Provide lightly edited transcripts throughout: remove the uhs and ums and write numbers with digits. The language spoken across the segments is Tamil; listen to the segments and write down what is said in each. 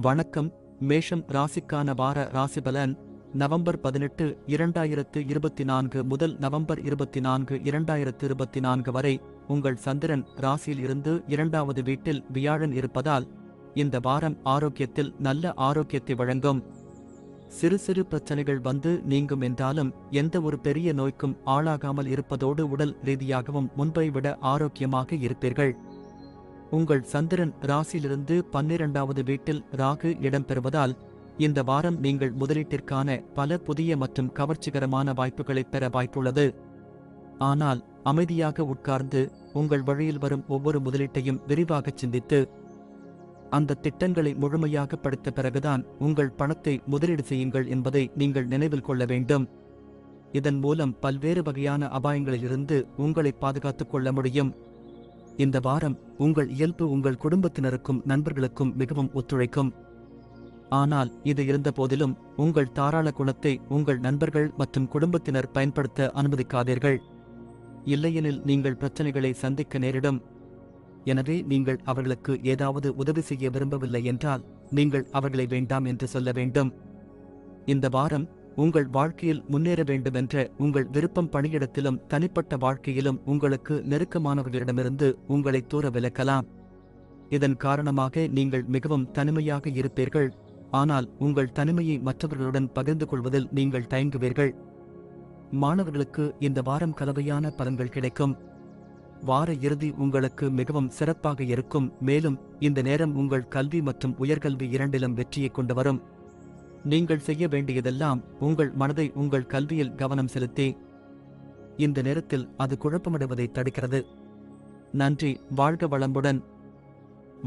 வணக்கம். மேஷம் ராசிக்கான வார ராசிபலன் நவம்பர் 18, 2024 முதல் நவம்பர் 24, 2024 வரை உங்கள் சந்திரன் ராசியில் இருந்து 2வது வீட்டில் வியாழன் இருப்பதால் இந்த வாரம் ஆரோக்கியத்தில் நல்ல ஆரோக்கியத்தை வழங்கும். சிறு சிறு பிரச்சனைகள் வந்து நீங்கும் என்றாலும் எந்த ஒரு பெரிய நோய்க்கும் ஆளாகாமல் இருப்பதோடு உடல் ரீதியாகவும் முன்பை விட ஆரோக்கியமாக இருப்பீர்கள். உங்கள் சந்திரன் ராசியிலிருந்து 12வது வீட்டில் ராகு இடம்பெறுவதால் இந்த வாரம் நீங்கள் முதலீட்டிற்கான பல புதிய மற்றும் கவர்ச்சிகரமான வாய்ப்புகளைப் பெற வாய்ப்புள்ளது. ஆனால் அமைதியாக உட்கார்ந்து உங்கள் வழியில் வரும் ஒவ்வொரு முதலீட்டையும் விரிவாகச் சிந்தித்து அந்த திட்டங்களை முழுமையாக படித்த பிறகுதான் உங்கள் பணத்தை முதலீடு செய்யுங்கள் என்பதை நீங்கள் நினைவில் கொள்ள வேண்டும். இதன் மூலம் பல்வேறு வகையான அபாயங்களிலிருந்து உங்களை பாதுகாத்துக் கொள்ள முடியும். இந்த வாரம் உங்கள் இயல்பு உங்கள் குடும்பத்தினருக்கும் நண்பர்களுக்கும் மிகவும் ஒத்துழைக்கும். ஆனால் இது இருந்தபோதிலும் உங்கள் தாராள குணத்தை உங்கள் நண்பர்கள் மற்றும் குடும்பத்தினர் பயன்படுத்த அனுமதிக்காதீர்கள். இல்லையெனில் நீங்கள் பிரச்சனைகளை சந்திக்க நேரிடும். எனவே நீங்கள் அவர்களுக்கு ஏதாவது உதவி செய்ய விரும்பவில்லை என்றால் நீங்கள் அவர்களை வேண்டாம் என்று சொல்ல வேண்டும். இந்த வாரம் உங்கள் வாழ்க்கையில் முன்னேற வேண்டுமென்ற உங்கள் விருப்பம் பணியிடத்திலும் தனிப்பட்ட வாழ்க்கையிலும் உங்களுக்கு நெருக்கமானவர்களிடமிருந்து உங்களை தூர விலக்கலாம். இதன் காரணமாக நீங்கள் மிகவும் தனிமையாக இருப்பீர்கள். ஆனால் உங்கள் தனிமையை மற்றவர்களுடன் பகிர்ந்து கொள்வதில் நீங்கள் தயங்குவீர்கள். மாணவர்களுக்கு இந்த வாரம் கலவையான பலன்கள் கிடைக்கும். வார இறுதி உங்களுக்கு மிகவும் சிறப்பாக இருக்கும். மேலும் இந்த நேரம் உங்கள் கல்வி மற்றும் உயர்கல்வி இரண்டிலும் வெற்றியை கொண்டு வரும். நீங்கள் செய்ய வேண்டியதெல்லாம் உங்கள் மனதை உங்கள் கல்வியில் கவனம் செலுத்தி இந்த நேரத்தில் அது குழப்பமடைவதை தடுக்கிறது. நன்றி. வாழ்க வளமுடன்.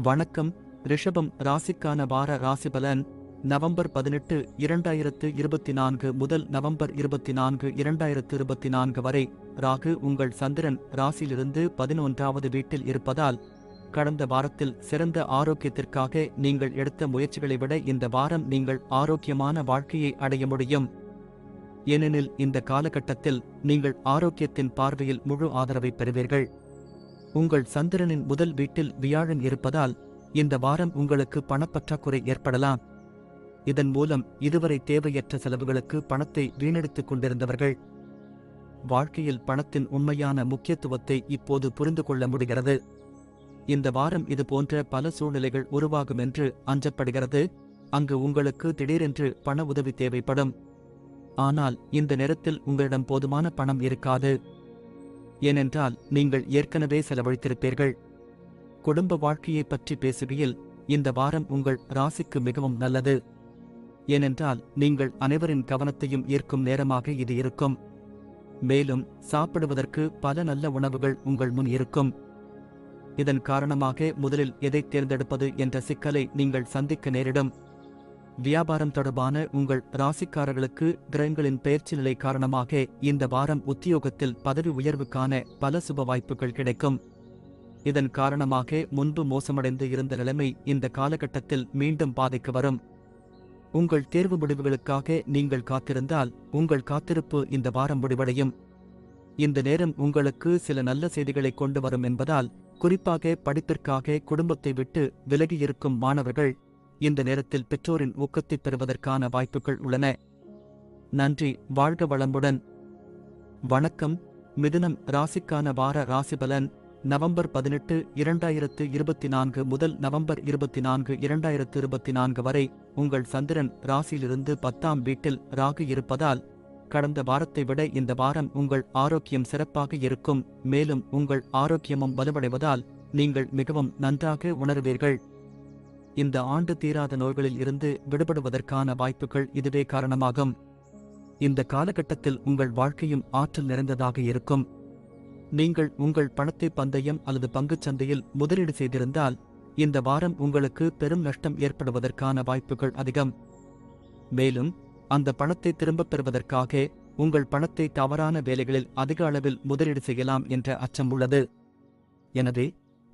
வணக்கம். ரிஷபம் ராசிக்கான வார ராசிபலன் நவம்பர் 18, 2024 முதல் நவம்பர் 24, 2024 வரை ராகு உங்கள் சந்திரன் ராசியிலிருந்து 11வது வீட்டில் இருப்பதால் கடந்த வாரத்தில் சிறந்த ஆரோக்கியத்திற்காக நீங்கள் எடுத்த முயற்சிகளை விட இந்த வாரம் நீங்கள் ஆரோக்கியமான வாழ்க்கையை அடைய முடியும். ஏனெனில் இந்த காலகட்டத்தில் நீங்கள் ஆரோக்கியத்தின் பார்வையில் முழு ஆதரவை பெறுவீர்கள். உங்கள் சந்திரனின் முதல் வீட்டில் வியாழன் இருப்பதால் இந்த வாரம் உங்களுக்கு பணப்பற்றாக்குறை ஏற்படலாம். இதன் மூலம் இதுவரை தேவையற்ற செலவுகளுக்கு பணத்தை வீணடித்துக் கொண்டிருந்தவர்கள் வாழ்க்கையில் பணத்தின் உண்மையான முக்கியத்துவத்தை இப்போது புரிந்து கொள்ள முடிகிறது. இந்த வாரம் இது போன்ற பல சூழ்நிலைகள் உருவாகும் என்று அஞ்சப்படுகிறது. அங்கு உங்களுக்கு திடீரென்று பண உதவி தேவைப்படும். ஆனால் இந்த நேரத்தில் உங்களிடம் போதுமான பணம் இருக்காது. ஏனென்றால் நீங்கள் ஏற்கனவே செலவழித்திருப்பீர்கள். குடும்ப வாழ்க்கையை பற்றி பேசுகையில் இந்த வாரம் உங்கள் ராசிக்கு மிகவும் நல்லது. ஏனென்றால் நீங்கள் அனைவரின் கவனத்தையும் ஈர்க்கும் நேரமாக இது இருக்கும். மேலும் சாப்பிடுவதற்கு பல நல்ல உணவுகள் உங்கள் முன் இருக்கும். இதன் காரணமாக முதலில் எதை தேர்ந்தெடுப்பது என்ற சிக்கலை நீங்கள் சந்திக்க நேரிடும். வியாபாரம் தொடர்பான உங்கள் ராசிக்காரர்களுக்கு கிரகங்களின் பெயர்ச்சி நிலை காரணமாக இந்த வாரம் உத்தியோகத்தில் பதவி உயர்வுக்கான பல சுப வாய்ப்புகள் கிடைக்கும். இதன் காரணமாக முன்பு மோசமடைந்து இருந்த நிலைமை இந்த காலகட்டத்தில் மீண்டும் பாதைக்கு வரும். உங்கள் தேர்வு முடிவுகளுக்காக நீங்கள் காத்திருந்தால் உங்கள் காத்திருப்பு இந்த வாரம் முடிவடையும். இந்த நேரம் உங்களுக்கு சில நல்ல செய்திகளை கொண்டு வரும் என்பதால் குறிப்பாக படிப்பிற்காக குடும்பத்தை விட்டு விலகியிருக்கும் மாணவர்கள் இந்த நேரத்தில் பெற்றோரின் ஊக்கத்தை பெறுவதற்கான வாய்ப்புகள் உள்ளன. நன்றி. வாழ்க வளமுடன். வணக்கம். மிதுனம் ராசிக்கான வார ராசிபலன் நவம்பர் 18, 2024 முதல் நவம்பர் 24, 2024 வரை உங்கள் சந்திரன் ராசியிலிருந்து 10ஆம் வீட்டில் ராகு இருப்பதால் கடந்த வாரத்தை விட இந்த வாரம் உங்கள் ஆரோக்கியம் சிறப்பாக இருக்கும். மேலும் உங்கள் ஆரோக்கியமும் வலுவடைவதால் நீங்கள் மிகவும் நன்றாக உணர்வீர்கள். இந்த ஆண்டு தீராத நோய்களில் இருந்து விடுபடுவதற்கான வாய்ப்புகள் இதுவே காரணமாகும். இந்த காலகட்டத்தில் உங்கள் வாழ்க்கையும் ஆற்றல் நிறைந்ததாக இருக்கும். நீங்கள் உங்கள் பணத்தை பந்தயம் அல்லது பங்குச் சந்தையில் முதலீடு செய்திருந்தால் இந்த வாரம் உங்களுக்கு பெரும் நஷ்டம் ஏற்படுவதற்கான வாய்ப்புகள் அதிகம். மேலும் அந்த பணத்தை திரும்பப் பெறுவதற்காக உங்கள் பணத்தை தவறான வேலைகளில் அதிக அளவில் முதலீடு செய்யலாம் என்ற அச்சம் உள்ளது. எனவே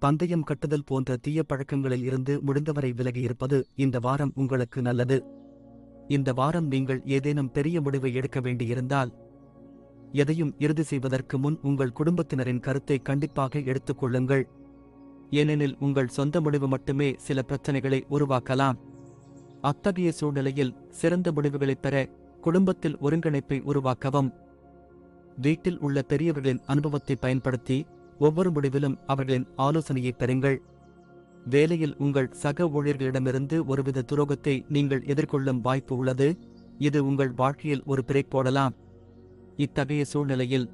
பந்தயம் கட்டுதல் போன்ற தீய பழக்கங்களில் இருந்து முடிந்தவரை விலகியிருப்பது இந்த வாரம் உங்களுக்கு நல்லது. இந்த வாரம் நீங்கள் ஏதேனும் பெரிய முடிவை எடுக்க வேண்டியிருந்தால் எதையும் இறுதி செய்வதற்கு முன் உங்கள் குடும்பத்தினரின் கருத்தை கண்டிப்பாக எடுத்துக் கொள்ளுங்கள். ஏனெனில் உங்கள் சொந்த முடிவு மட்டுமே சில பிரச்சனைகளை உருவாக்கலாம். அத்தகைய சூழ்நிலையில் சிறந்த முடிவுகளைப் பெற குடும்பத்தில் ஒருங்கிணைப்பை உருவாக்கவும். வீட்டில் உள்ள பெரியவர்களின் அனுபவத்தை பயன்படுத்தி ஒவ்வொரு முடிவிலும் அவர்களின் ஆலோசனையை பெறுங்கள். வேலையில் உங்கள் சக ஊழியர்களிடமிருந்து ஒருவித துரோகத்தை நீங்கள் எதிர்கொள்ளும் வாய்ப்பு உள்ளது. இது உங்கள் வாழ்க்கையில் ஒரு பிரேக் போடலாம். இத்தகைய சூழ்நிலையில்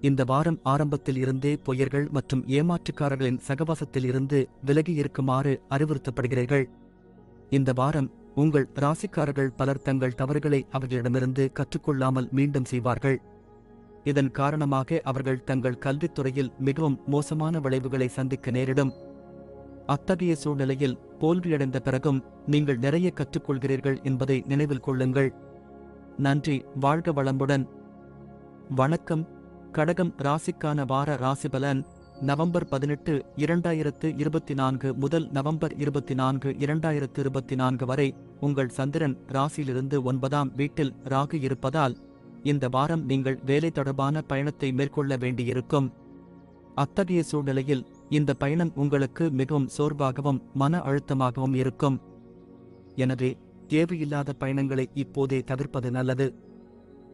இந்த வாரம் ஆரம்பத்தில் இருந்தே பொய்யர்கள் மற்றும் ஏமாற்றுக்காரர்களின் சகவாசத்தில் இருந்து விலகி இருக்குமாறு அறிவுறுத்தப்படுகிறீர்கள். இந்த வாரம் உங்கள் ராசிக்காரர்கள் பலர் தங்கள் தவறுகளை அவர்களிடமிருந்து கற்றுக்கொள்ளாமல் மீண்டும் செய்வார்கள். இதன் காரணமாக அவர்கள் தங்கள் கல்வித்துறையில் மிகவும் மோசமான விளைவுகளை சந்திக்க நேரிடும். அத்தகைய சூழ்நிலையில் தோல்வியடைந்த பிறகும் நீங்கள் நிறைய கற்றுக்கொள்கிறீர்கள் என்பதை நினைவில் கொள்ளுங்கள். நன்றி. வாழ்க வளமுடன். வணக்கம். கடகம் ராசிக்கான வார ராசிபலன் நவம்பர் 18, 2024 முதல் நவம்பர் 24, 2024 வரை. உங்கள் சந்திரன் ராசியிலிருந்து 9ஆம் வீட்டில் ராகு இருப்பதால் இந்த வாரம் நீங்கள் வேலை தொடர்பான பயணத்தை மேற்கொள்ள வேண்டியிருக்கும். அத்தகைய சூழ்நிலையில் இந்த பயணம் உங்களுக்கு மிகவும் சோர்வாகவும் மன அழுத்தமாகவும் இருக்கும். எனவே தேவையில்லாத பயணங்களை இப்போதே தவிர்ப்பது நல்லது.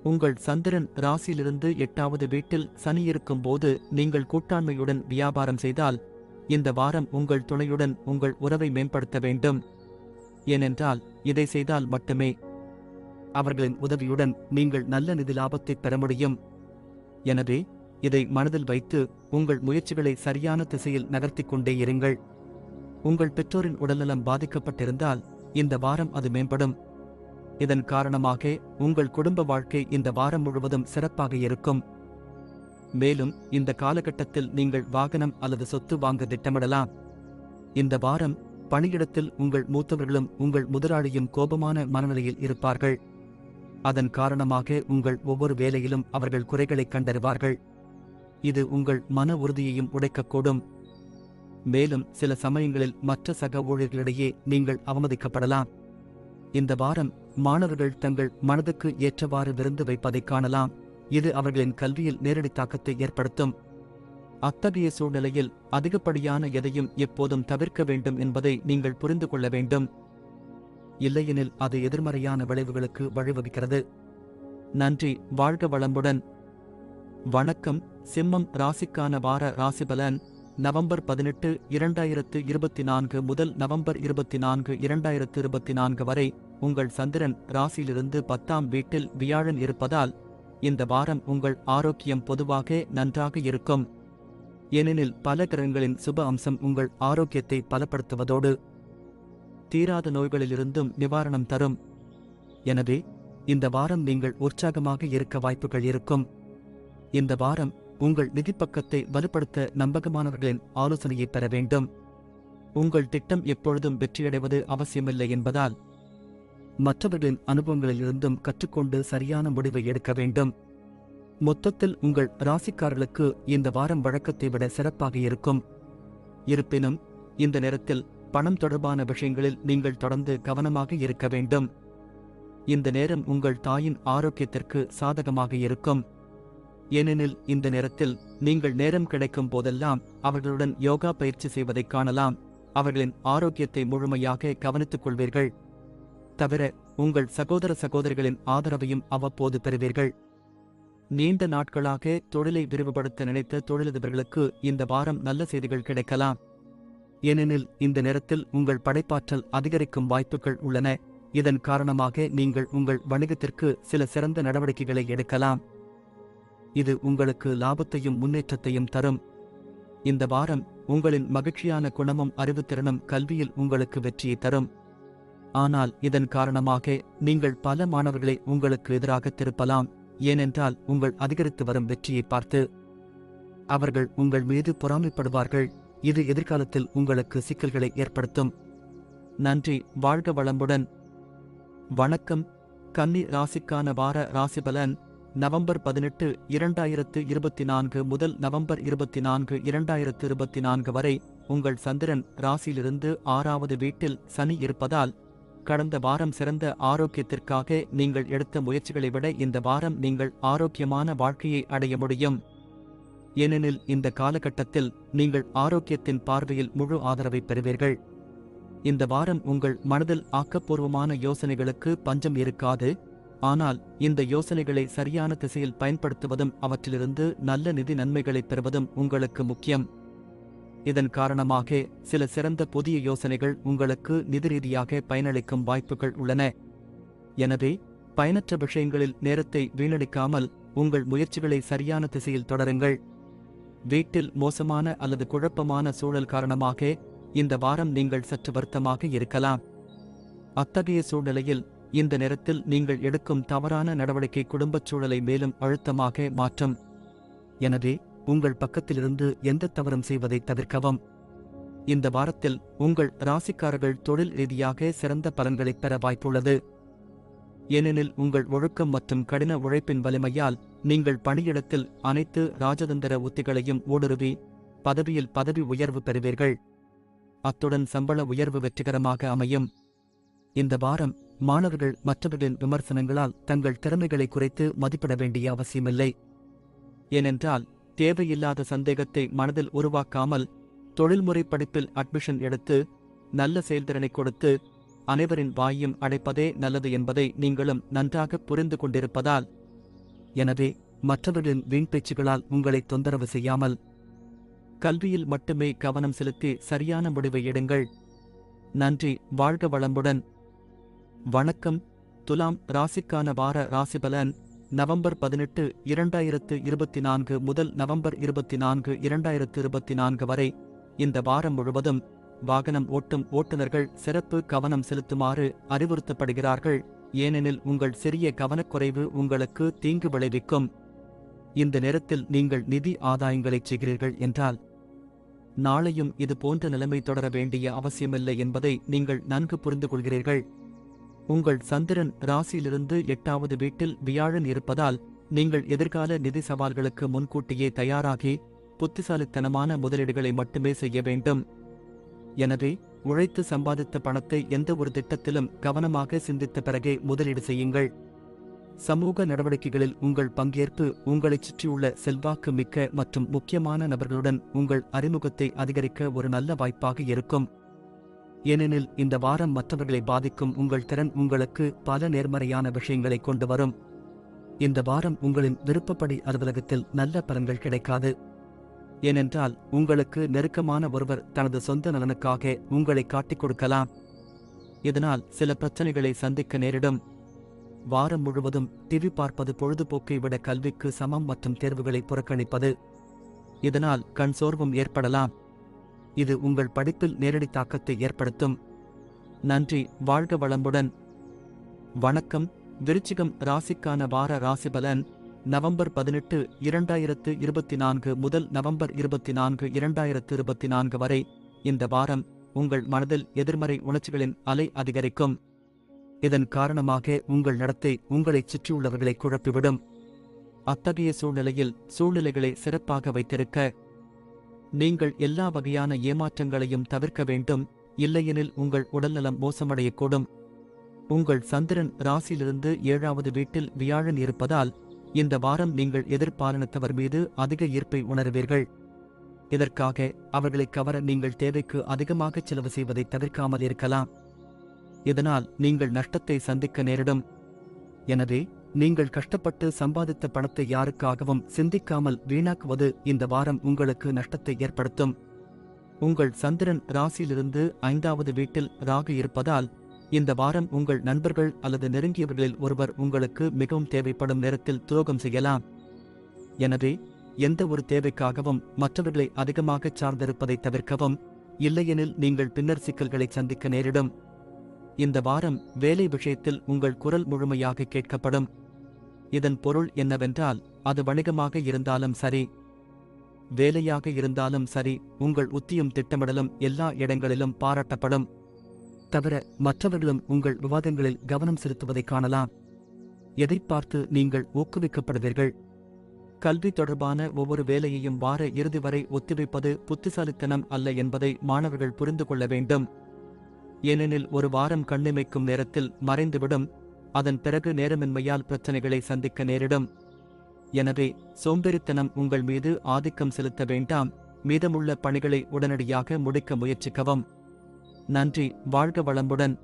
உங்கள் சந்திரன் ராசியிலிருந்து 8வது வீட்டில் சனி இருக்கும்போது நீங்கள் கூட்டாண்மையுடன் வியாபாரம் செய்தால் இந்த வாரம் உங்கள் துணையுடன் உங்கள் உறவை மேம்படுத்த வேண்டும். ஏனென்றால் இதை செய்தால் மட்டுமே அவர்களின் உதவியுடன் நீங்கள் நல்ல நிதி லாபத்தை பெற முடியும். எனவே இதை மனதில் வைத்து உங்கள் முயற்சிகளை சரியான திசையில் நகர்த்திக் கொண்டே இருங்கள். உங்கள் பெற்றோரின் உடல்நலம் பாதிக்கப்பட்டிருந்தால் இந்த வாரம் அது மேம்படும். இதன் காரணமாக உங்கள் குடும்ப வாழ்க்கை இந்த வாரம் முழுவதும் சிறப்பாக இருக்கும். மேலும் இந்த காலகட்டத்தில் நீங்கள் வாகனம் அல்லது சொத்து வாங்க திட்டமிடலாம். இந்த வாரம் பணியிடத்தில் உங்கள் மூத்தவர்களும் உங்கள் முதலாளியும் கோபமான மனநிலையில் இருப்பார்கள். அதன் காரணமாக உங்கள் ஒவ்வொரு வேலையிலும் அவர்கள் குறைகளை கண்டறிவார்கள். இது உங்கள் மன உறுதியையும் உடைக்கக்கூடும். மேலும் சில சமயங்களில் மற்ற சக ஊழியர்களிடையே நீங்கள் அவமதிக்கப்படலாம். இந்த வாரம் மாணவர்கள் தங்கள் மனதுக்கு ஏற்றவாறு விருந்து வைப்பதைக் காணலாம். இது அவர்களின் கல்வியில் நேரடி தாக்கத்தை ஏற்படுத்தும். அத்தகைய சூழ்நிலையில் அதிகப்படியான எதையும் எப்போதும் தவிர்க்க வேண்டும் என்பதை நீங்கள் புரிந்து கொள்ள வேண்டும். இல்லையெனில் அது எதிர்மறையான விளைவுகளுக்கு வழிவகுக்கிறது. நன்றி. வாழ்க வளமுடன். வணக்கம். சிம்மம் ராசிக்கான வார ராசிபலன் நவம்பர் 18, 2024 முதல் நவம்பர் 24, 2024 வரை. உங்கள் சந்திரன் ராசியிலிருந்து 10ஆம் வீட்டில் வியாழன் இருப்பதால் இந்த வாரம் உங்கள் ஆரோக்கியம் பொதுவாக நன்றாக இருக்கும். ஏனெனில் பல கிரகங்களின் சுப அம்சம் உங்கள் ஆரோக்கியத்தை பலப்படுத்துவதோடு தீராத நோய்களிலிருந்தும் நிவாரணம் தரும். எனவே இந்த வாரம் நீங்கள் உற்சாகமாக இருக்க வாய்ப்புகள் இருக்கும். இந்த வாரம் உங்கள் நிதிப்பக்கத்தை வலுப்படுத்த நம்பகமானவர்களின் ஆலோசனையை பெற வேண்டும். உங்கள் திட்டம் எப்பொழுதும் வெற்றியடைவது அவசியமில்லை என்பதால் மற்றவர்களின் அனுபவங்களிலிருந்தும் கற்றுக்கொண்டு சரியான முடிவை எடுக்க வேண்டும். மொத்தத்தில் உங்கள் ராசிக்காரர்களுக்கு இந்த வாரம் வழக்கத்தை விட சிறப்பாக இருக்கும். இருப்பினும் இந்த நேரத்தில் பணம் தொடர்பான விஷயங்களில் நீங்கள் தொடர்ந்து கவனமாக இருக்க வேண்டும். இந்த நேரம் உங்கள் தாயின் ஆரோக்கியத்திற்கு சாதகமாக இருக்கும். ஏனெனில் இந்த நேரத்தில் நீங்கள் நேரம் கிடைக்கும் போதெல்லாம் அவர்களுடன் யோகா பயிற்சி செய்வதைக் காணலாம். அவர்களின் ஆரோக்கியத்தை முழுமையாக கவனித்துக் கொள்வீர்கள். தவிர உங்கள் சகோதர சகோதரிகளின் ஆதரவையும் அவ்வப்போது பெறுவீர்கள். நீண்ட நாட்களாக தொழிலை விரிவுபடுத்த நினைத்த தொழிலதிபர்களுக்கு இந்த வாரம் நல்ல செய்திகள் கிடைக்கலாம். ஏனெனில் இந்த நேரத்தில் உங்கள் படைப்பாற்றல் அதிகரிக்கும் வாய்ப்புகள் உள்ளன. இதன் காரணமாக நீங்கள் உங்கள் வணிகத்திற்கு சில சிறந்த நடவடிக்கைகளை எடுக்கலாம். இது உங்களுக்கு லாபத்தையும் முன்னேற்றத்தையும் தரும். இந்த வாரம் உங்களின் மகிழ்ச்சியான குணமும் அறிவுத்திறனும் கல்வியில் உங்களுக்கு வெற்றியை தரும். ஆனால் இதன் காரணமாக நீங்கள் பல மாணவர்களை உங்களுக்கு எதிராக திருப்பலாம். ஏனென்றால் உங்கள் அதிகரித்து வரும் வெற்றியை பார்த்து அவர்கள் உங்கள் மீது பொறாமைப்படுவார்கள். இது எதிர்காலத்தில் உங்களுக்கு சிக்கல்களை ஏற்படுத்தும். நன்றி. வாழ்க வளமுடன். வணக்கம். கன்னி ராசிக்கான வார ராசிபலன் நவம்பர் 18, 2024 முதல் நவம்பர் 24, 2024 வரை. உங்கள் சந்திரன் ராசியிலிருந்து 6வது வீட்டில் சனி இருப்பதால் கடந்த வாரம் சிறந்த ஆரோக்கியத்திற்காக நீங்கள் எடுத்த முயற்சிகளை விட இந்த வாரம் நீங்கள் ஆரோக்கியமான வாழ்க்கையை அடைய முடியும். ஏனெனில் இந்த காலகட்டத்தில் நீங்கள் ஆரோக்கியத்தின் பார்வையில் முழு ஆதரவை பெறுவீர்கள். இந்த வாரம் உங்கள் மனதில் ஆக்கப்பூர்வமான யோசனைகளுக்கு பஞ்சம் இருக்காது. ஆனால் இந்த யோசனைகளை சரியான திசையில் பயன்படுத்துவதும் அவற்றிலிருந்து நல்ல நிதி நன்மைகளைப் பெறுவதும் உங்களுக்கு முக்கியம். இதன் காரணமாக சில சிறந்த புதிய யோசனைகள் உங்களுக்கு நிதி ரீதியாக பயனளிக்கும் வாய்ப்புகள் உள்ளன. எனவே பயனற்ற விஷயங்களில் நேரத்தை வீணடிக்காமல் உங்கள் முயற்சிகளை சரியான திசையில் தொடருங்கள். வீட்டில் மோசமான அல்லது குழப்பமான சூழல் காரணமாக இந்த வாரம் நீங்கள் சற்று வருத்தமாக இருக்கலாம். அத்தகைய சூழ்நிலையில் இந்த நேரத்தில் நீங்கள் எடுக்கும் தவறான நடவடிக்கை குடும்பச் சூழலை மேலும் அழுத்தமாக மாற்றும். எனவே உங்கள் பக்கத்திலிருந்து எந்த தவறும் செய்வதை தவிர்க்கவும். இந்த வாரத்தில் உங்கள் ராசிக்காரர்கள் தொழில் ரீதியாக சிறந்த பலன்களைப் பெற வாய்ப்புள்ளது. ஏனெனில் உங்கள் ஒழுக்கம் மற்றும் கடின உழைப்பின் வலிமையால் நீங்கள் பணியிடத்தில் அனைத்து ராஜதந்திர உத்திகளையும் ஊடுருவி பதவியில் பதவி உயர்வு பெறுவீர்கள். அத்துடன் சம்பள உயர்வு வெற்றிகரமாக அமையும். இந்த வாரம் மாணவர்கள் மற்றவர்களின் விமர்சனங்களால் தங்கள் திறமைகளை குறைத்து மதிப்பிட வேண்டிய அவசியமில்லை. ஏனென்றால் தேவையில்லாத சந்தேகத்தை மனதில் உருவாக்காமல் தொழில்முறை படிப்பில் அட்மிஷன் எடுத்து நல்ல செயல்திறனை கொடுத்து அனைவரின் வாயும் அடைப்பதே நல்லது என்பதை நீங்களும் நன்றாக புரிந்து கொண்டிருப்பதால். எனவே மற்றவர்களின் வீண்பேச்சுகளால் உங்களை தொந்தரவு செய்யாமல் கல்வியில் மட்டுமே கவனம் செலுத்தி சரியான முடிவை எடுங்கள். நன்றி. வாழ்க வளமுடன். வணக்கம். துலாம் ராசிக்கான வார ராசிபலன் நவம்பர் 18, 2024 முதல் நவம்பர் 24, 2024 வரை. இந்த வாரம் முழுவதும் வாகனம் ஓட்டும் ஓட்டுநர்கள் சிறப்பு கவனம் செலுத்துமாறு அறிவுறுத்தப்படுகிறார்கள். ஏனெனில் உங்கள் சிறிய கவனக்குறைவு உங்களுக்கு தீங்கு விளைவிக்கும். இந்த நேரத்தில் நீங்கள் நிதி ஆதாயங்களைச் செய்கிறீர்கள் என்றால் நாளையும் இது போன்ற நிலைமை தொடர வேண்டிய அவசியமில்லை என்பதை நீங்கள் நன்கு புரிந்து கொள்கிறீர்கள். உங்கள் சந்திரன் ராசியிலிருந்து 8வது வீட்டில் வியாழன் இருப்பதால் நீங்கள் எதிர்கால நிதி சவால்களுக்கு முன்கூட்டியே தயாராகி புத்திசாலித்தனமான முதலீடுகளை மட்டுமே செய்ய வேண்டும். எனவே உழைத்து சம்பாதித்த பணத்தை எந்த ஒரு திட்டத்திலும் கவனமாக சிந்தித்த பிறகே முதலீடு செய்யுங்கள். சமூக நடவடிக்கைகளில் உங்கள் பங்கேற்பு உங்களைச் சுற்றியுள்ள செல்வாக்கு மிக்க மற்றும் முக்கியமான நபர்களுடன் உங்கள் அறிமுகத்தை அதிகரிக்க ஒரு நல்ல வாய்ப்பாக இருக்கும். ஏனெனில் இந்த வாரம் மற்றவர்களை பாதிக்கும் உங்கள் திறன் உங்களுக்கு பல நேர்மறையான விஷயங்களை கொண்டு வரும். இந்த வாரம் உங்களின் விருப்பப்படி அலுவலகத்தில் நல்ல பலன்கள் கிடைக்காது. ஏனென்றால் உங்களுக்கு நெருக்கமான ஒருவர் தனது சொந்த நலனுக்காக உங்களை காட்டிக் கொடுக்கலாம். இதனால் சில பிரச்சனைகளை சந்திக்க நேரிடும். வாரம் முழுவதும் டிவி பார்ப்பது பொழுதுபோக்கை விட கல்விக்கு சமம் மற்றும் தேர்வுகளை புறக்கணிப்பது. இதனால் கண் சோர்வும் ஏற்படலாம். இது உங்கள் படிப்பில் நேரடி தாக்கத்தை ஏற்படுத்தும். நன்றி. வாழ்க வளமுடன். வணக்கம். விருச்சிகம் ராசிக்கான வார ராசிபலன் நவம்பர் 18, 2024 முதல் நவம்பர் 24, 2024 வரை. இந்த வாரம் உங்கள் மனதில் எதிர்மறை உணர்ச்சிகளின் அலை அதிகரிக்கும். இதன் காரணமாக உங்கள் நடத்தை உங்களைச் சுற்றியுள்ளவர்களை குழப்பிவிடும். அத்தகைய சூழ்நிலையில் சூழ்நிலைகளை சிறப்பாக வைத்திருக்க நீங்கள் எல்லா வகையான ஏமாற்றங்களையும் தவிர்க்க வேண்டும். இல்லையெனில் உங்கள் உடல்நலம் மோசமடையக்கூடும். உங்கள் சந்திரன் ராசியிலிருந்து 7வது வீட்டில் வியாழன் இருப்பதால் இந்த வாரம் நீங்கள் எதிர்பாலினத்தவர் மீது அதிக ஈர்ப்பை உணர்வீர்கள். இதற்காக அவர்களை கவர நீங்கள் தேவைக்கு அதிகமாக செலவு செய்வதை தவிர்க்காமல் இருக்கலாம். இதனால் நீங்கள் நஷ்டத்தை சந்திக்க நேரிடும். எனவே நீங்கள் கஷ்டப்பட்டு சம்பாதித்த பணத்தை யாருக்காகவும் சிந்திக்காமல் வீணாக்குவது இந்த வாரம் உங்களுக்கு நஷ்டத்தை ஏற்படுத்தும். உங்கள் சந்திரன் ராசியிலிருந்து 5வது வீட்டில் ராகு இருப்பதால் இந்த வாரம் உங்கள் நண்பர்கள் அல்லது நெருங்கியவர்களில் ஒருவர் உங்களுக்கு மிகவும் தேவைப்படும் நேரத்தில் துரோகம் செய்யலாம். எனவே எந்த ஒரு தேவைக்காகவும் மற்றவர்களை அதிகமாக சார்ந்திருப்பதை தவிர்க்கவும். இல்லையெனில் நீங்கள் பின்னர் சிக்கல்களை சந்திக்க நேரிடும். இந்த வாரம் வேலை விஷயத்தில் உங்கள் குரல் முழுமையாக கேட்கப்படும். இதன் பொருள் என்னவென்றால் அது வணிகமாக இருந்தாலும் சரி, வேலையாக இருந்தாலும் சரி, உங்கள் உத்தியும் திட்டமிடலும் எல்லா இடங்களிலும் பாராட்டப்படும். தவிர மற்றவர்களும் உங்கள் விவாதங்களில் கவனம் செலுத்துவதை காணலாம். எதை பார்த்து நீங்கள் ஊக்குவிக்கப்படுவீர்கள்? கல்வி தொடர்பான ஒவ்வொரு வேலையையும் வார இறுதி வரை ஒத்திவைப்பது புத்திசாலித்தனம் அல்ல என்பதை மாணவர்கள் புரிந்து கொள்ள வேண்டும். ஏனெனில் ஒரு வாரம் கண்ணிமைக்கும் நேரத்தில் மறைந்துவிடும். அதன் பிறகு நேரமின்மையால் பிரச்சனைகளை சந்திக்க நேரிடும். எனவே சோம்பேறித்தனம் உங்கள் மீது ஆதிக்கம் செலுத்த வேண்டாம். மீதமுள்ள பணிகளை உடனடியாக முடிக்க முயற்சிக்கவும். நன்றி. வாழ்க வளமுடன்.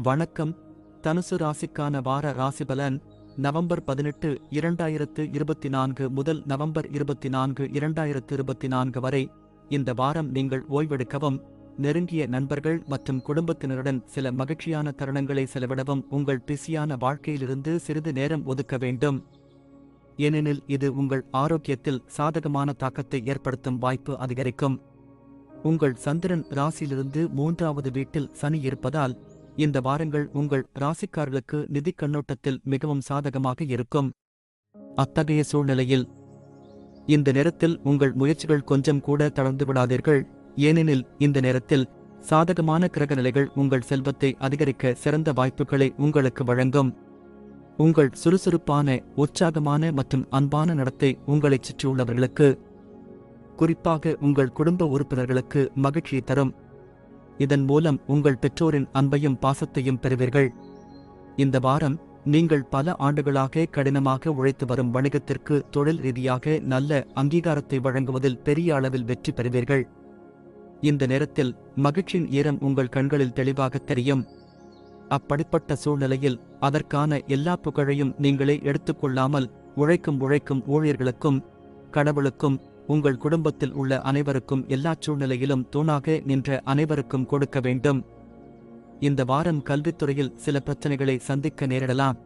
வணக்கம். தனுசு ராசிக்கான வார ராசிபலன் நவம்பர் 18, 2024 முதல் நவம்பர் 24, 2024 வரை. இந்த வாரம் நீங்கள் ஓய்வெடுக்கவும், நெருங்கிய நண்பர்கள் மற்றும் குடும்பத்தினருடன் சில மகிழ்ச்சியான தருணங்களை செலவிடவும் உங்கள் பிஸியான வாழ்க்கையிலிருந்து சிறிது நேரம் ஒதுக்க வேண்டும். ஏனெனில் இது உங்கள் ஆரோக்கியத்தில் சாதகமான தாக்கத்தை ஏற்படுத்தும் வாய்ப்பு அதிகரிக்கும். உங்கள் சந்திரன் ராசியிலிருந்து 3வது வீட்டில் சனி இருப்பதால் இந்த வாரங்கள் உங்கள் ராசிக்காரர்களுக்கு நிதி கண்ணோட்டத்தில் மிகவும் சாதகமாக இருக்கும். அத்தகைய சூழ்நிலையில் இந்த நேரத்தில் உங்கள் முயற்சிகள் கொஞ்சம் கூட தளர்ந்து விடாதீர்கள். ஏனெனில் இந்த நேரத்தில் சாதகமான கிரகநிலைகள் உங்கள் செல்வத்தை அதிகரிக்க சிறந்த வாய்ப்புகளை உங்களுக்கு வழங்கும். உங்கள் சுறுசுறுப்பான, உற்சாகமான மற்றும் அன்பான நடத்தை உங்களைச் சுற்றியுள்ளவர்களுக்கு, குறிப்பாக உங்கள் குடும்ப உறுப்பினர்களுக்கு மகிழ்ச்சியை தரும். இதன் மூலம் உங்கள் பெற்றோரின் அன்பையும் பாசத்தையும் பெறுவீர்கள். இந்த வாரம் நீங்கள் பல ஆண்டுகளாக கடினமாக உழைத்து வரும் வணிகத்திற்கு தொழில் ரீதியாக நல்ல அங்கீகாரத்தை வழங்குவதில் பெரிய அளவில் வெற்றி பெறுவீர்கள். இந்த நேரத்தில் மகிழ்ச்சியின் ஈரம் உங்கள் கண்களில் தெளிவாக தெரியும். அப்படிப்பட்ட சூழ்நிலையில் அதற்கான எல்லா புகழையும் நீங்களே எடுத்துக்கொள்ளாமல் உழைக்கும் ஊழியர்களுக்கும், கடவுளுக்கும், உங்கள் குடும்பத்தில் உள்ள அனைவருக்கும் எல்லா சூழ்நிலையிலும் தூணாக நின்ற அனைவருக்கும் கொடுக்க வேண்டும். இந்த வாரம் கல்வித்துறையில் சில பிரச்சனைகளை சந்திக்க நேரிடலாம்.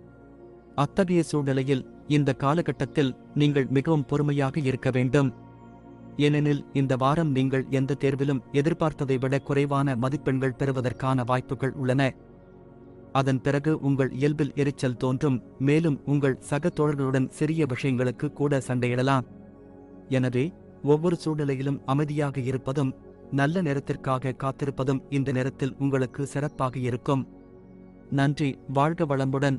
அத்தகைய சூழ்நிலையில் இந்த காலகட்டத்தில் நீங்கள் மிகவும் பொறுமையாக இருக்க வேண்டும். ஏனெனில் இந்த வாரம் நீங்கள் எந்த தேர்விலும் எதிர்பார்த்ததை விட குறைவான மதிப்பெண்கள் பெறுவதற்கான வாய்ப்புகள் உள்ளன. அதன் பிறகு உங்கள் இயல்பில் எரிச்சல் தோன்றும். மேலும் உங்கள் சக தோழர்களுடன் சிறிய விஷயங்களுக்கு கூட சண்டையிடலாம். எனவே ஒவ்வொரு சூழ்நிலையிலும் அமைதியாக இருப்பதும், நல்ல நேரத்திற்காக காத்திருப்பதும் இந்த நேரத்தில் உங்களுக்கு சிறப்பாக இருக்கும். நன்றி. வாழ்க வளமுடன்.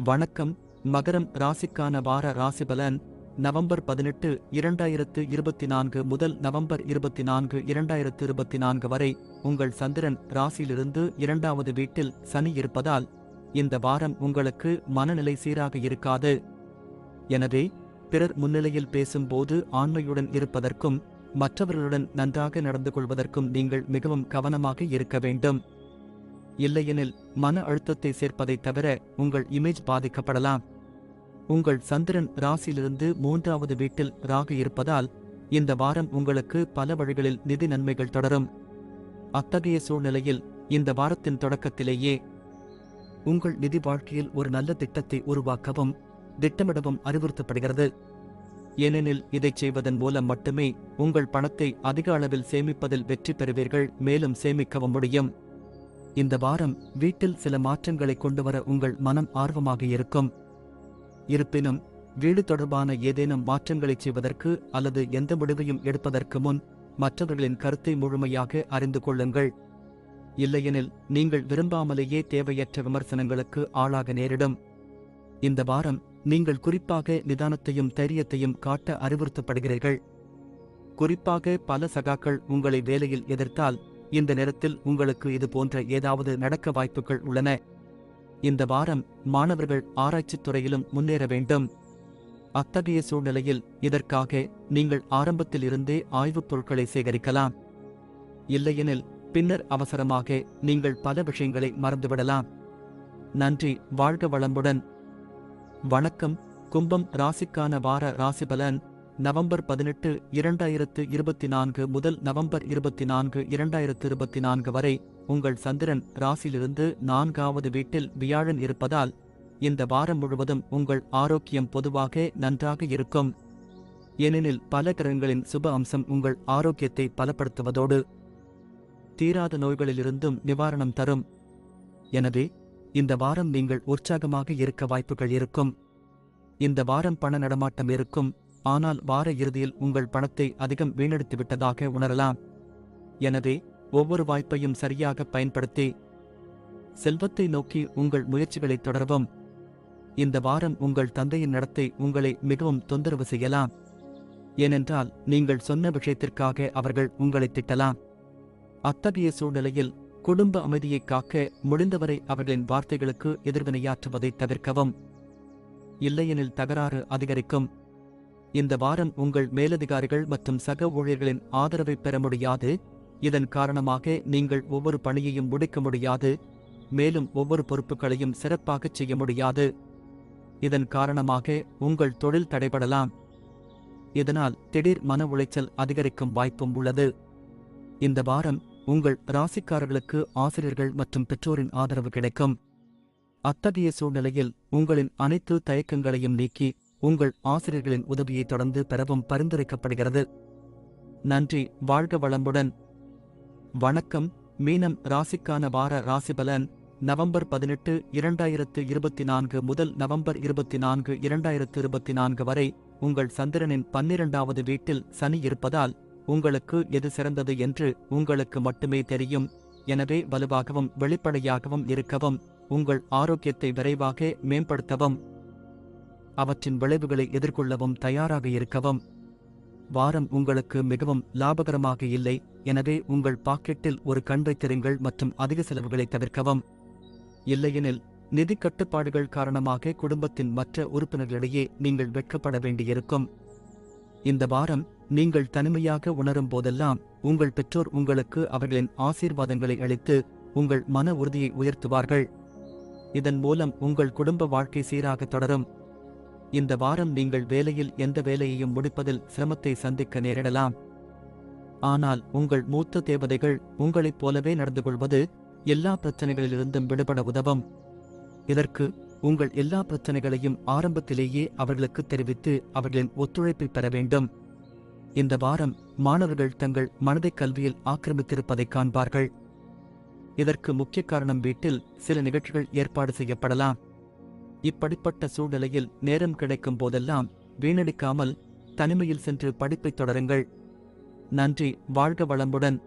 வணக்கம். மகரம் ராசிக்கான வார ராசிபலன் நவம்பர் 18, 2024 முதல் நவம்பர் 24, 2024 வரை. உங்கள் சந்திரன் ராசியிலிருந்து 2வது வீட்டில் சனி இருப்பதால் இந்த வாரம் உங்களுக்கு மனநிலை சீராக இருக்காது. எனவே பிறர் முன்னிலையில் பேசும்போது ஆண்மையுடன் இருப்பதற்கும் மற்றவர்களுடன் நன்றாக நடந்து கொள்வதற்கும் நீங்கள் மிகவும் கவனமாக இருக்க வேண்டும். இல்லையெனில் மன அழுத்தத்தை சேர்ப்பதைத் தவிர உங்கள் இமேஜ் பாதிக்கப்படலாம். உங்கள் சந்திரன் ராசியிலிருந்து 3வது வீட்டில் ராகு இருப்பதால் இந்த வாரம் உங்களுக்கு பல வழிகளில் நிதி நன்மைகள் தொடரும். அத்தகைய சூழ்நிலையில் இந்த வாரத்தின் தொடக்கத்திலேயே உங்கள் நிதி வாழ்க்கையில் ஒரு நல்ல திட்டத்தை உருவாக்கவும், திட்டமிடவும் அறிவுறுத்தப்படுகிறது. ஏனெனில் இதைச் செய்வதன் மூலம் மட்டுமே உங்கள் பணத்தை அதிக அளவில் சேமிப்பதில் வெற்றி பெறுவீர்கள். மேலும் சேமிக்கவும் முடியும். இந்த வாரம் வீட்டில் சில மாற்றங்களை கொண்டுவர உங்கள் மனம் ஆர்வமாக இருக்கும். இருப்பினும் வீடு தொடர்பான ஏதேனும் மாற்றங்களைச் செய்வதற்கு அல்லது எந்த முடிவையும் எடுப்பதற்கு முன் மற்றவர்களின் கருத்தை முழுமையாக அறிந்து கொள்ளுங்கள். இல்லையெனில் நீங்கள் விரும்பாமலேயே தேவையற்ற விமர்சனங்களுக்கு ஆளாக நேரிடும். இந்த வாரம் நீங்கள் குறிப்பாக நிதானத்தையும் தைரியத்தையும் காட்ட அறிவுறுத்தப்படுகிறீர்கள். குறிப்பாக பல சகாக்கள் உங்களை வேலையில் எதிர்த்தால் இந்த நேரத்தில் உங்களுக்கு இது போன்ற ஏதாவது நடக்க வாய்ப்புகள் உள்ளன. இந்த வாரம் மாணவர்கள் ஆராய்ச்சித் துறையிலும் முன்னேற வேண்டும். அத்தகைய சூழ்நிலையில் இதற்காக நீங்கள் ஆரம்பத்தில் இருந்தே ஆய்வுப் பொருட்களை சேகரிக்கலாம். இல்லையெனில் பின்னர் அவசரமாக நீங்கள் பல விஷயங்களை மறந்துவிடலாம். நன்றி. வாழ்க வளமுடன். வணக்கம். கும்பம் ராசிக்கான வார ராசிபலன் நவம்பர் 18, 2024 முதல் நவம்பர் 24, 2024 வரை. உங்கள் சந்திரன் ராசியிலிருந்து 4வது வீட்டில் வியாழன் இருப்பதால் இந்த வாரம் முழுவதும் உங்கள் ஆரோக்கியம் பொதுவாக நன்றாக இருக்கும். ஏனெனில் பல கிரகங்களின் சுப அம்சம் உங்கள் ஆரோக்கியத்தை பலப்படுத்துவதோடு தீராத நோய்களிலிருந்தும் நிவாரணம் தரும். எனவே இந்த வாரம் நீங்கள் உற்சாகமாக இருக்க வாய்ப்புகள் இருக்கும். இந்த வாரம் பண நடமாட்டம் இருக்கும். ஆனால் வார இறுதியில் உங்கள் பணத்தை அதிகம் வீணடித்துவிட்டதாக உணரலாம். எனவே ஒவ்வொரு வாய்ப்பையும் சரியாக பயன்படுத்தி செல்வத்தை நோக்கி உங்கள் முயற்சிகளை தொடரவும். இந்த வாரம் உங்கள் தந்தையின் நடத்தை உங்களை மிகவும் தொந்தரவு செய்யலாம். ஏனென்றால் நீங்கள் சொன்ன விஷயத்திற்காக அவர்கள் உங்களை திட்டலாம். அத்தகைய சூழ்நிலையில் குடும்ப அமைதியை காக்க முடிந்தவரை அவர்களின் வார்த்தைகளுக்கு எதிர்வினையாற்றுவதை தவிர்க்கவும். இல்லையெனில் தகராறு அதிகரிக்கும். இந்த வாரம் உங்கள் மேலதிகாரிகள் மற்றும் சக ஊழியர்களின் ஆதரவை பெற முடியாது. இதன் காரணமாக நீங்கள் ஒவ்வொரு பணியையும் முடிக்க முடியாது, மேலும் ஒவ்வொரு பொறுப்புகளையும் சிறப்பாகச் செய்ய முடியாது. இதன் காரணமாக உங்கள் தொழில் தடைபடலாம். இதனால் திடீர் மன உளைச்சல் அதிகரிக்கும் வாய்ப்பும் உள்ளது. இந்த வாரம் உங்கள் ராசிக்காரர்களுக்கு ஆசிரியர்கள் மற்றும் பெற்றோரின் ஆதரவு கிடைக்கும். அத்தகைய சூழ்நிலையில் உங்களின் அனைத்து தயக்கங்களையும் நீக்கி உங்கள் ஆசிரியர்களின் உதவியை தொடர்ந்து பெறவும் பரிந்துரைக்கப்படுகிறது. நன்றி. வாழ்க வளமுடன். வணக்கம். மீனம் ராசிக்கான வார ராசிபலன் நவம்பர் 18, 2024 முதல் நவம்பர் 24, 2024 வரை. உங்கள் சந்திரனின் 12வது வீட்டில் சனி இருப்பதால் உங்களுக்கு எது சிறந்தது என்று உங்களுக்கு மட்டுமே தெரியும். எனவே வலுவாகவும் வெளிப்படையாகவும் இருக்கவும், உங்கள் ஆரோக்கியத்தை விரைவாக மேம்படுத்தவும், அவற்றின் விளைவுகளை எதிர்கொள்ளவும் தயாராக இருக்கவும். வாரம் உங்களுக்கு மிகவும் லாபகரமாக இல்லை, எனவே உங்கள் பாக்கெட்டில் ஒரு கண் வைத்திருங்கள் மற்றும் அதிக செலவுகளை தவிர்க்கவும். இல்லையெனில் நிதி கட்டுப்பாடுகள் காரணமாக குடும்பத்தின் மற்ற உறுப்பினர்களிடையே நீங்கள் வெட்கப்பட வேண்டியிருக்கும். இந்த வாரம் நீங்கள் தனிமையாக உணரும் போதெல்லாம் உங்கள் பெற்றோர் உங்களுக்கு அவர்களின் ஆசீர்வாதங்களை அளித்து உங்கள் மன உறுதியை உயர்த்துவார்கள். இதன் மூலம் உங்கள் குடும்ப வாழ்க்கை சீராக தொடரும். இந்த வாரம் நீங்கள் வேலையில் எந்த வேலையையும் முடிப்பதில் சிரமத்தை சந்திக்க நேரிடலாம். ஆனால் உங்கள் மூத்த தேவதைகள் உங்களைப் போலவே நடந்து கொள்வது எல்லா பிரச்சனைகளிலிருந்தும் விடுபட உதவும். இதற்கு உங்கள் எல்லா பிரச்சனைகளையும் ஆரம்பத்திலேயே அவர்களுக்கு தெரிவித்து அவர்களின் ஒத்துழைப்பை பெற வேண்டும். இந்த வாரம் மாணவர்கள் தங்கள் மனதை கல்வியில் ஆக்கிரமித்திருப்பதைக் காண்பார்கள். இதற்கு முக்கிய காரணம் வீட்டில் சில நிகழ்ச்சிகள் ஏற்பாடு செய்யப்படலாம். இப்படிப்பட்ட சூழ்நிலையில் நேரம் கிடைக்கும் போதெல்லாம் வீணடிக்காமல் தனிமையில் சென்று படிப்பைத் தொடருங்கள். நன்றி. வாழ்க வளமுடன்.